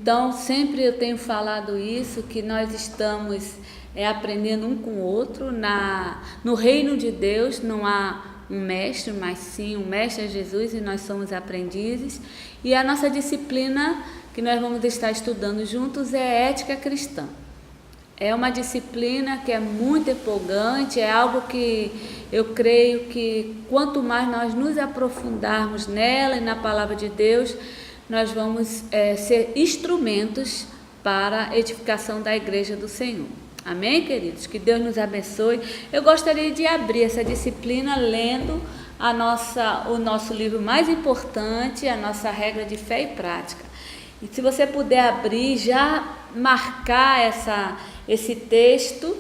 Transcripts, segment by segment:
Então, sempre eu tenho falado isso, que nós estamos aprendendo um com o outro. No reino de Deus não há um mestre, mas sim o mestre é Jesus, e nós somos aprendizes. E a nossa disciplina que nós vamos estar estudando juntos é ética cristã. É uma disciplina que é muito empolgante, é algo que eu creio que quanto mais nós nos aprofundarmos nela e na palavra de Deus, nós vamos ser instrumentos para a edificação da igreja do Senhor. Amém, queridos? Que Deus nos abençoe. Eu gostaria de abrir essa disciplina lendo o nosso livro mais importante, a nossa regra de fé e prática. E se você puder abrir, já marcar esse texto.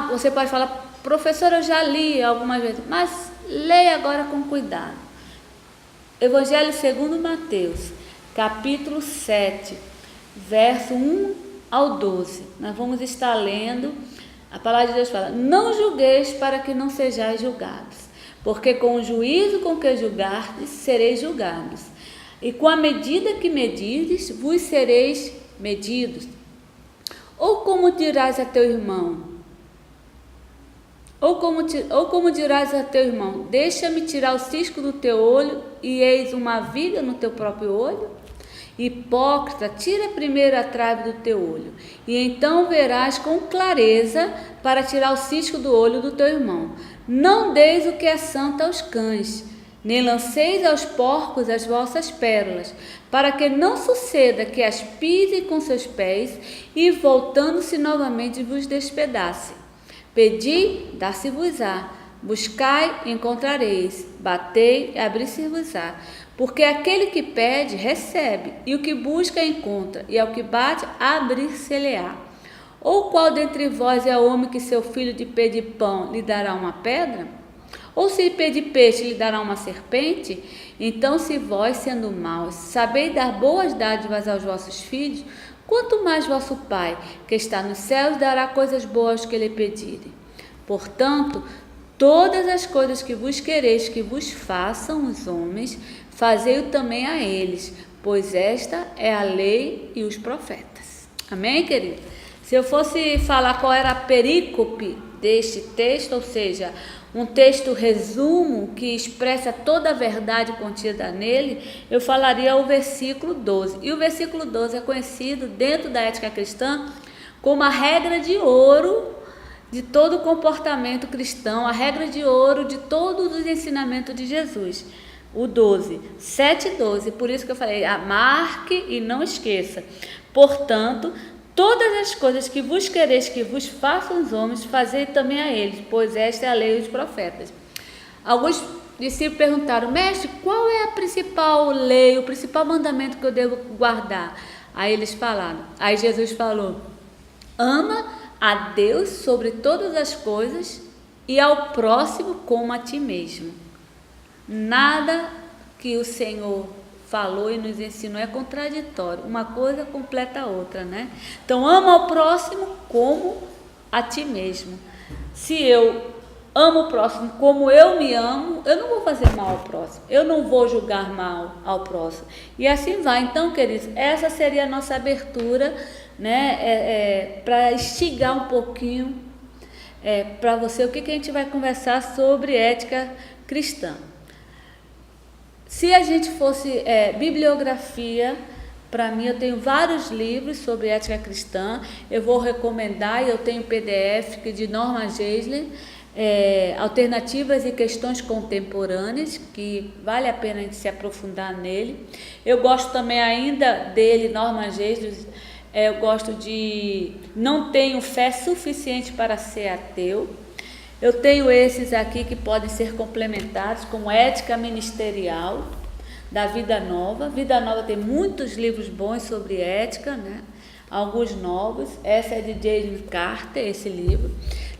Você pode falar, professora, eu já li algumas vezes, mas leia agora com cuidado. Evangelho segundo Mateus, capítulo 7, verso 1 ao 12. Nós vamos estar lendo. A palavra de Deus fala: não julgueis para que não sejais julgados, porque com o juízo com que julgardes, sereis julgados, e com a medida que medirdes, vos sereis medidos. Ou como dirás a teu irmão, dirás a teu irmão, deixa-me tirar o cisco do teu olho, e eis uma viga no teu próprio olho? Hipócrita, tira primeiro a trave do teu olho, e então verás com clareza para tirar o cisco do olho do teu irmão. Não deis o que é santo aos cães, nem lanceis aos porcos as vossas pérolas, para que não suceda que as pisem com seus pés, e voltando-se novamente vos despedace. Pedi, dar-se-vos-á, buscai, encontrareis, batei, abrir-se-vos-á. Porque aquele que pede, recebe, e o que busca, encontra, e ao que bate, abrir-se-lhe-á. Ou qual dentre vós é o homem que seu filho de pedir pão lhe dará uma pedra? Ou se pedir peixe lhe dará uma serpente? Então, se vós, sendo maus, sabeis dar boas dádivas aos vossos filhos, quanto mais vosso Pai, que está nos céus, dará coisas boas que lhe pedirem. Portanto, todas as coisas que vos quereis que vos façam os homens, fazei-o também a eles, pois esta é a lei e os profetas. Amém, querido? Se eu fosse falar qual era a perícope deste texto, ou seja, um texto resumo que expressa toda a verdade contida nele, eu falaria o versículo 12. E o versículo 12 é conhecido dentro da ética cristã como a regra de ouro de todo o comportamento cristão, a regra de ouro de todos os ensinamentos de Jesus. O 12, 7:12, por isso que eu falei, marque e não esqueça. Portanto, todas as coisas que vos quereis que vos façam os homens, fazei também a eles, pois esta é a lei dos profetas. Alguns discípulos perguntaram: mestre, qual é a principal lei, o principal mandamento que eu devo guardar? Aí Jesus falou: ama a Deus sobre todas as coisas e ao próximo como a ti mesmo. Nada que o Senhor falou e nos ensinou é contraditório, uma coisa completa a outra, né? Então, ama ao próximo como a ti mesmo. Se eu amo o próximo como eu me amo, eu não vou fazer mal ao próximo, eu não vou julgar mal ao próximo, e assim vai. Então, queridos, essa seria a nossa abertura, né? Para instigar um pouquinho para você o que a gente vai conversar sobre ética cristã. Se a gente fosse bibliografia, para mim, eu tenho vários livros sobre ética cristã. Eu vou recomendar, eu tenho PDF de Norman Geisler, Alternativas e Questões Contemporâneas, que vale a pena a gente se aprofundar nele. Eu gosto também ainda dele, Norman Geisler, eu gosto de Não Tenho Fé Suficiente para Ser Ateu. Eu tenho esses aqui que podem ser complementados, como Ética Ministerial, da Vida Nova. Vida Nova tem muitos livros bons sobre ética, né? Alguns novos. Essa é de James Carter, esse livro.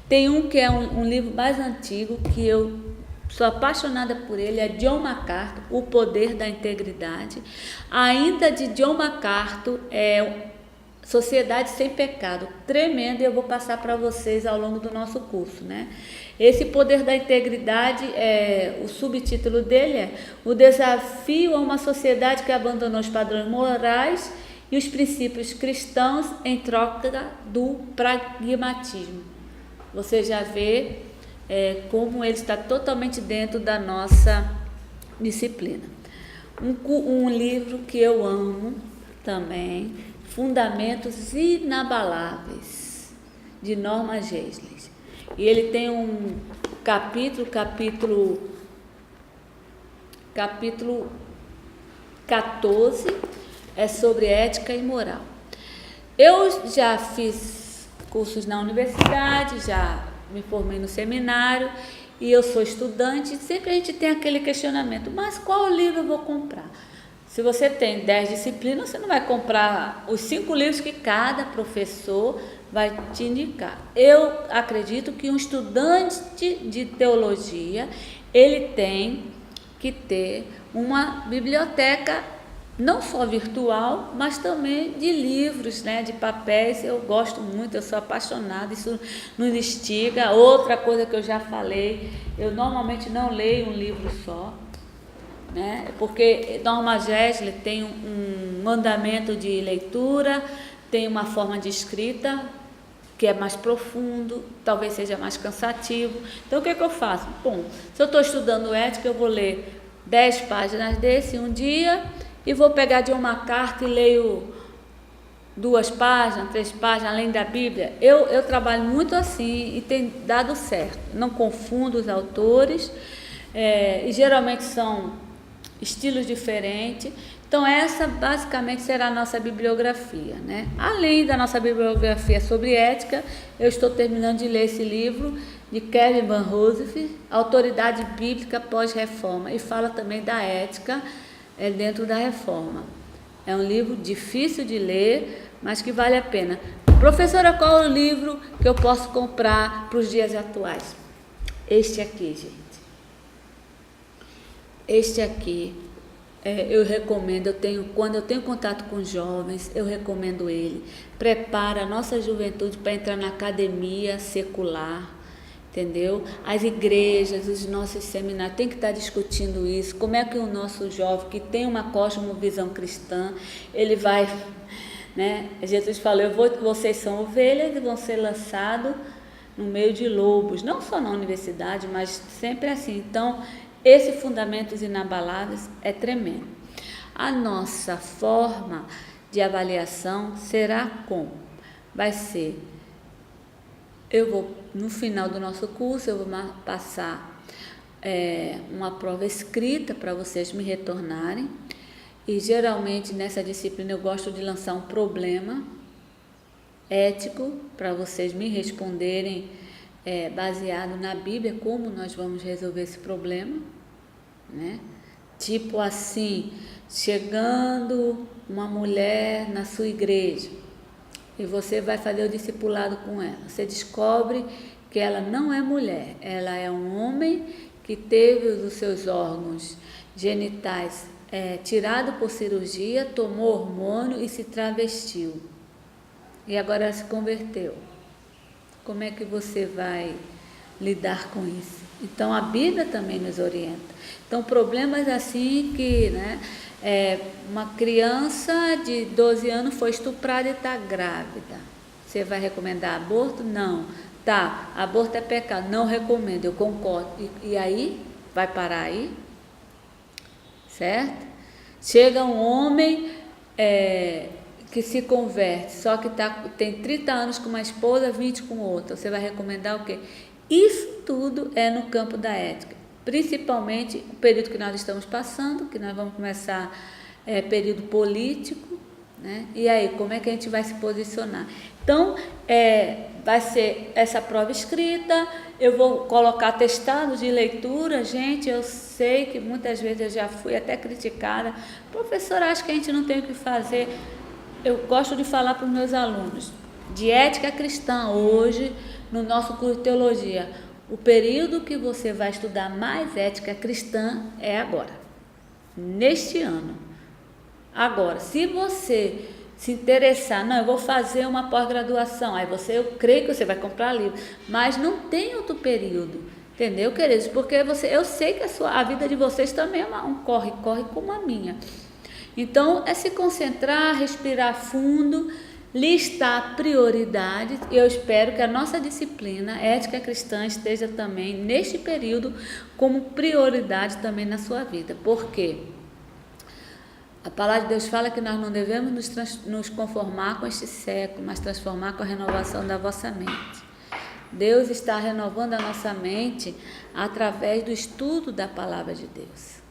Tem um que é um livro mais antigo, que eu sou apaixonada por ele, é John MacArthur, O Poder da Integridade. Ainda de John MacArthur, Sociedade Sem Pecado, tremendo, e eu vou passar para vocês ao longo do nosso curso, né? Esse Poder da Integridade, o subtítulo dele é O Desafio a uma Sociedade que Abandonou os Padrões Morais e os princípios cristãos em troca do pragmatismo. Você já vê como ele está totalmente dentro da nossa disciplina. Um livro que eu amo também, Fundamentos Inabaláveis, de Norman Geisler. E ele tem um capítulo 14, é sobre ética e moral. Eu já fiz cursos na universidade, já me formei no seminário e eu sou estudante. Sempre a gente tem aquele questionamento, mas qual livro eu vou comprar? Se você tem 10 disciplinas, você não vai comprar os 5 livros que cada professor vai te indicar. Eu acredito que um estudante de teologia, ele tem que ter uma biblioteca não só virtual, mas também de livros, né, de papéis. Eu gosto muito, eu sou apaixonada, isso nos instiga. Outra coisa que eu já falei, eu normalmente não leio um livro só, né, porque Norman Geisler tem um mandamento de leitura, tem uma forma de escrita que é mais profundo, talvez seja mais cansativo. Então, o que eu faço? Bom, se eu estou estudando ética, eu vou ler 10 páginas desse um dia e vou pegar de uma carta e leio 2 páginas, 3 páginas, além da Bíblia. Eu trabalho muito assim e tem dado certo. Não confundo os autores, e geralmente são estilos diferentes. Então, essa basicamente será a nossa bibliografia, né? Além da nossa bibliografia sobre ética, eu estou terminando de ler esse livro de Kevin Van Hoosen, Autoridade Bíblica Pós-Reforma, e fala também da ética dentro da reforma. É um livro difícil de ler, mas que vale a pena. Professora, qual é o livro que eu posso comprar para os dias atuais? Este aqui, gente. Este aqui. Eu recomendo, quando eu tenho contato com jovens, eu recomendo ele. Prepara a nossa juventude para entrar na academia secular, entendeu? As igrejas, os nossos seminários, tem que estar discutindo isso. Como é que o nosso jovem, que tem uma cosmovisão cristã, ele vai, né? Jesus falou, vocês são ovelhas e vão ser lançados no meio de lobos, não só na universidade, mas sempre assim. Então, esse Fundamentos Inabaláveis é tremendo. A nossa forma de avaliação será como? Vai ser, no final do nosso curso, eu vou passar uma prova escrita para vocês me retornarem. E geralmente nessa disciplina eu gosto de lançar um problema ético para vocês me responderem baseado na Bíblia, como nós vamos resolver esse problema, né? Tipo assim, chegando uma mulher na sua igreja e você vai fazer o discipulado com ela, você descobre que ela não é mulher, ela é um homem que teve os seus órgãos genitais tirado por cirurgia, tomou hormônio e se travestiu, e agora ela se converteu. Como é que você vai lidar com isso? Então, a Bíblia também nos orienta. Então, problemas assim que, né, uma criança de 12 anos foi estuprada e está grávida. Você vai recomendar aborto? Não. Tá, aborto é pecado. Não recomendo, eu concordo. E aí? Vai parar aí? Certo? Chega um homem que se converte, só que tem 30 anos com uma esposa, 20 com outra. Você vai recomendar o quê? Isso tudo é no campo da ética, principalmente o período que nós estamos passando, que nós vamos começar período político, né? E aí, como é que a gente vai se posicionar? Então, vai ser essa prova escrita, eu vou colocar atestados de leitura. Gente, eu sei que muitas vezes eu já fui até criticada. Professora, acho que a gente não tem o que fazer. Eu gosto de falar para os meus alunos de ética cristã hoje, no nosso curso de teologia. O período que você vai estudar mais ética cristã é agora, neste ano. Agora, se você se interessar, não, eu vou fazer uma pós-graduação, aí eu creio que você vai comprar livro, mas não tem outro período, entendeu, queridos? Porque eu sei que a vida de vocês também é um corre como a minha. Então, é se concentrar, respirar fundo, listar prioridades. Eu espero que a nossa disciplina ética cristã esteja também neste período como prioridade também na sua vida. Por quê? A palavra de Deus fala que nós não devemos nos conformar com este século, mas transformar com a renovação da vossa mente. Deus está renovando a nossa mente através do estudo da palavra de Deus,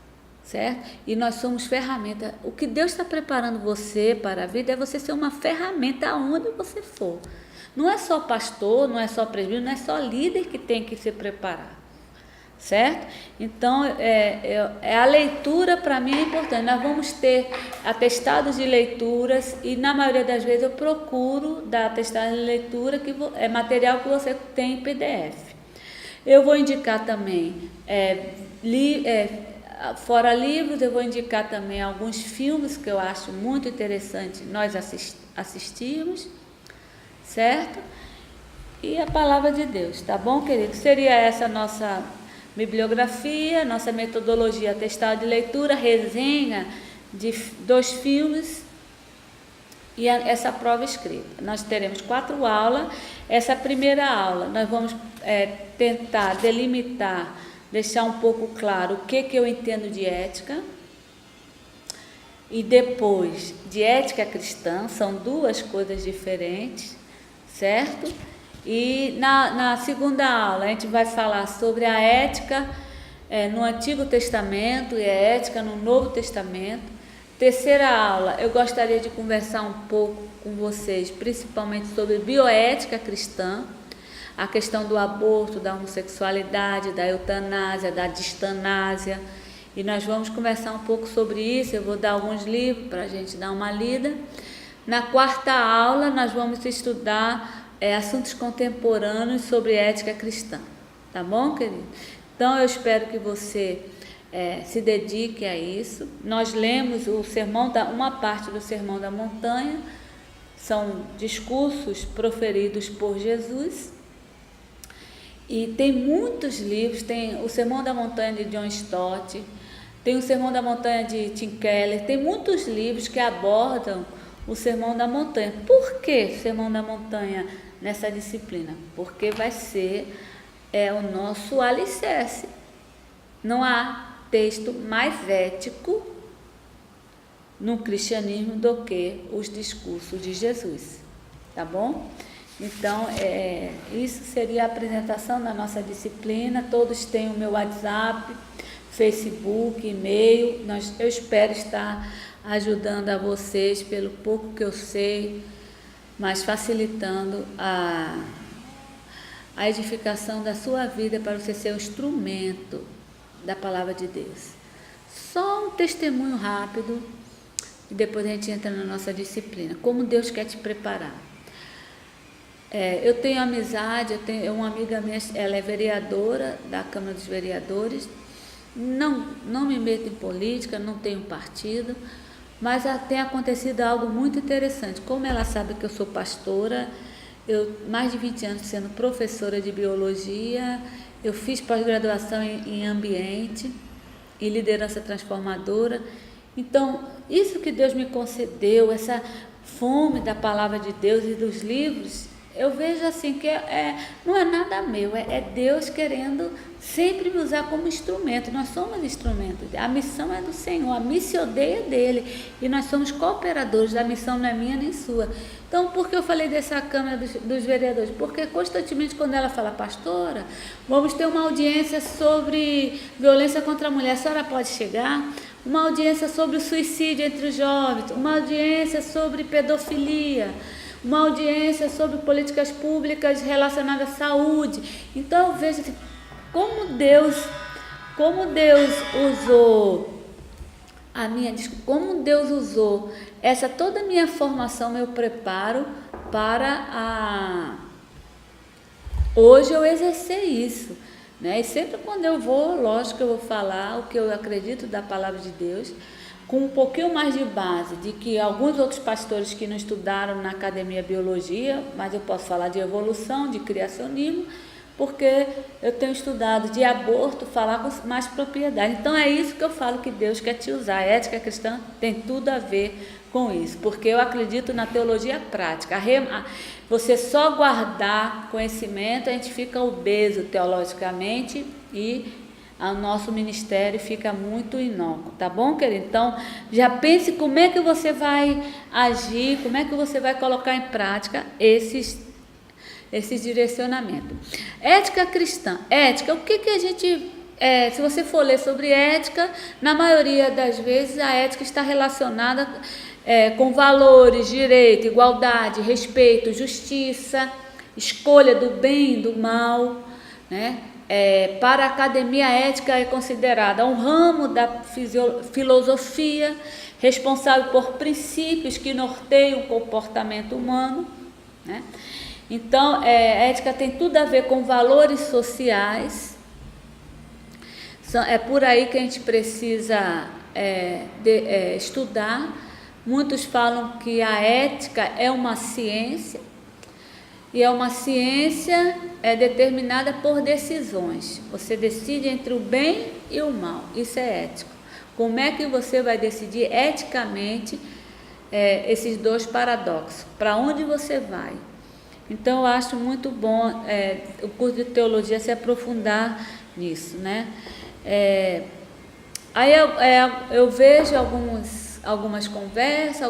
certo? E nós somos ferramenta. O que Deus está preparando você para a vida é você ser uma ferramenta aonde você for. Não é só pastor, não é só presbítero, não é só líder que tem que se preparar. Certo? Então, a leitura para mim é importante. Nós vamos ter atestados de leituras e na maioria das vezes eu procuro dar atestado de leitura, que é material que você tem em PDF. Eu vou indicar também, fora livros, eu vou indicar também alguns filmes que eu acho muito interessante nós assistirmos, certo? E a palavra de Deus, tá bom, querido? Seria essa nossa bibliografia, nossa metodologia, atestado de leitura, resenha de 2 filmes e essa prova escrita. Nós teremos 4 aulas. Essa primeira aula nós vamos tentar delimitar, deixar um pouco claro o que eu entendo de ética, e depois de ética cristã, são 2 coisas diferentes, certo? E na segunda aula a gente vai falar sobre a ética no Antigo Testamento e a ética no Novo Testamento. Terceira aula, eu gostaria de conversar um pouco com vocês, principalmente sobre bioética cristã, a questão do aborto, da homossexualidade, da eutanásia, da distanásia, e nós vamos conversar um pouco sobre isso. Eu vou dar alguns livros para a gente dar uma lida. Na quarta aula nós vamos estudar assuntos contemporâneos sobre ética cristã, tá bom, querido? Então eu espero que você se dedique a isso. Nós lemos uma parte do Sermão da Montanha, são discursos proferidos por Jesus, e tem muitos livros. Tem o Sermão da Montanha de John Stott, tem o Sermão da Montanha de Tim Keller, tem muitos livros que abordam o Sermão da Montanha. Por que Sermão da Montanha nessa disciplina? Porque vai ser o nosso alicerce. Não há texto mais ético no cristianismo do que os discursos de Jesus, tá bom? Então, isso seria a apresentação da nossa disciplina. Todos têm o meu WhatsApp, Facebook, e-mail. Eu espero estar ajudando a vocês pelo pouco que eu sei, mas facilitando a edificação da sua vida para você ser um instrumento da palavra de Deus. Só um testemunho rápido e depois a gente entra na nossa disciplina. Como Deus quer te preparar. Eu tenho amizade, eu tenho uma amiga minha, ela é vereadora da Câmara dos Vereadores. Não me meto em política, não tenho partido, mas tem acontecido algo muito interessante. Como ela sabe que eu sou pastora, eu mais de 20 anos sendo professora de biologia, eu fiz pós-graduação em ambiente e liderança transformadora. Então, isso que Deus me concedeu, essa fome da palavra de Deus e dos livros, eu vejo assim que não é nada meu, é Deus querendo sempre me usar como instrumento. Nós somos instrumentos, a missão é do Senhor, a missão é dele, e nós somos cooperadores, a missão não é minha nem sua. Então, por que eu falei dessa Câmara dos Vereadores? Porque constantemente quando ela fala, pastora, vamos ter uma audiência sobre violência contra a mulher, a senhora pode chegar? Uma audiência sobre o suicídio entre os jovens, uma audiência sobre pedofilia, uma audiência sobre políticas públicas relacionadas à saúde. Então eu vejo assim, como Deus usou como Deus usou toda a minha formação, meu preparo para hoje eu exercer isso, né? E sempre quando eu vou, lógico que eu vou falar o que eu acredito da palavra de Deus, com um pouquinho mais de base, de que alguns outros pastores que não estudaram na academia biologia, mas eu posso falar de evolução, de criacionismo, porque eu tenho estudado de aborto, falar com mais propriedade. Então é isso que eu falo que Deus quer te usar. A ética cristã tem tudo a ver com isso, porque eu acredito na teologia prática. Você só guardar conhecimento, a gente fica obeso teologicamente e o nosso ministério fica muito inócuo, tá bom, querido? Então, já pense como é que você vai agir, como é que você vai colocar em prática esses direcionamentos. Ética cristã. Ética, o que a gente... se você for ler sobre ética, na maioria das vezes a ética está relacionada com valores, direito, igualdade, respeito, justiça, escolha do bem e do mal, né? Para a academia, a ética é considerada um ramo da filosofia responsável por princípios que norteiam o comportamento humano, né? Então, a ética tem tudo a ver com valores sociais. É por aí que a gente precisa estudar. Muitos falam que a ética é uma ciência, e é uma ciência determinada por decisões. Você decide entre o bem e o mal. Isso é ético. Como é que você vai decidir eticamente esses dois paradoxos? Para onde você vai? Então, eu acho muito bom o curso de teologia se aprofundar nisso, né? Aí eu vejo algumas conversas,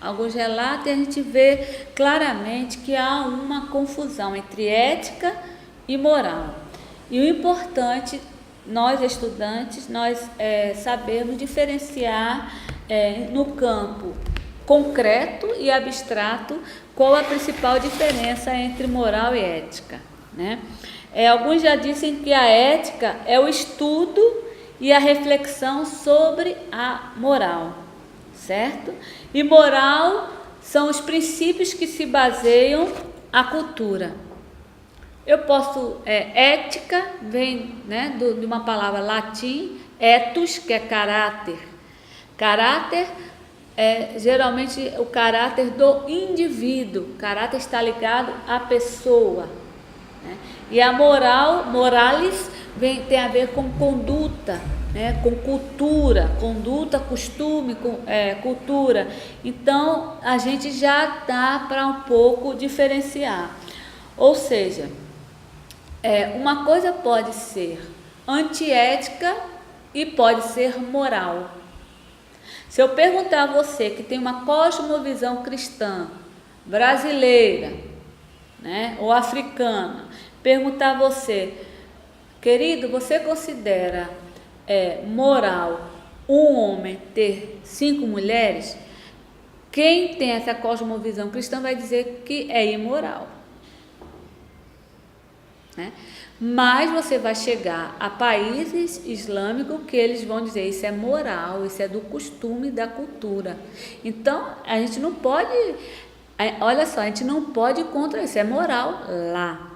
alguns relatos, e a gente vê claramente que há uma confusão entre ética e moral. E o importante, nós estudantes, nós sabermos diferenciar no campo concreto e abstrato qual a principal diferença entre moral e ética, né? Alguns já dizem que a ética é o estudo e a reflexão sobre a moral, certo? E moral são os princípios que se baseiam a cultura. Eu posso, ética vem, né, de uma palavra latim, ethos, que é caráter. Caráter geralmente o caráter do indivíduo. Caráter está ligado à pessoa, né? E a moralis, tem a ver com conduta, né? Com cultura, conduta, costume, cultura. Então, a gente já dá para um pouco diferenciar. Ou seja, uma coisa pode ser antiética e pode ser moral. Se eu perguntar a você que tem uma cosmovisão cristã brasileira, né, ou africana, perguntar a você, querido, você considera moral um homem ter 5 mulheres? Quem tem essa cosmovisão cristã vai dizer que é imoral, né? Mas você vai chegar a países islâmicos que eles vão dizer isso é moral, isso é do costume, da cultura. Então, a gente não pode, olha só, a gente não pode ir contra isso, é moral lá.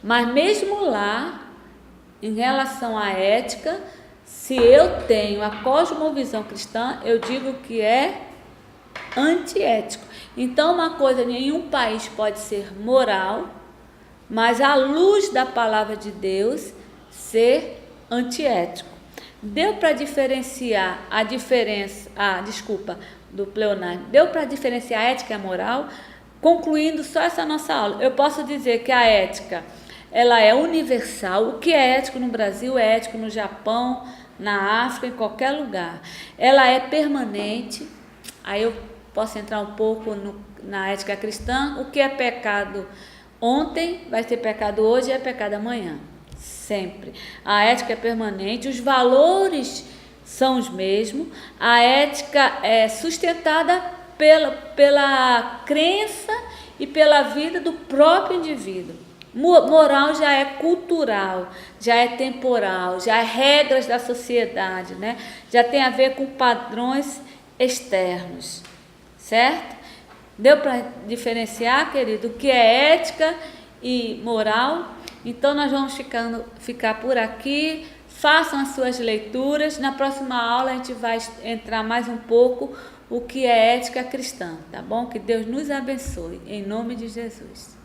Mas mesmo lá, em relação à ética, se eu tenho a cosmovisão cristã, eu digo que é antiético. Então, uma coisa, nenhum país pode ser moral, mas à luz da palavra de Deus, ser antiético. Deu para diferenciar do pleonasmo, deu para diferenciar a ética e a moral? Concluindo só essa nossa aula, eu posso dizer que a ética, ela é universal. O que é ético no Brasil é ético no Japão, na África, em qualquer lugar. Ela é permanente. Aí eu posso entrar um pouco na ética cristã. O que é pecado ontem vai ser pecado hoje e é pecado amanhã, sempre. A ética é permanente, os valores são os mesmos, a ética é sustentada pela crença e pela vida do próprio indivíduo. Moral já é cultural, já é temporal, já é regras da sociedade, né? Já tem a ver com padrões externos, certo? Deu para diferenciar, querido, o que é ética e moral? Então, nós vamos ficar por aqui. Façam as suas leituras. Na próxima aula, a gente vai entrar mais um pouco o que é ética cristã, tá bom? Que Deus nos abençoe, em nome de Jesus.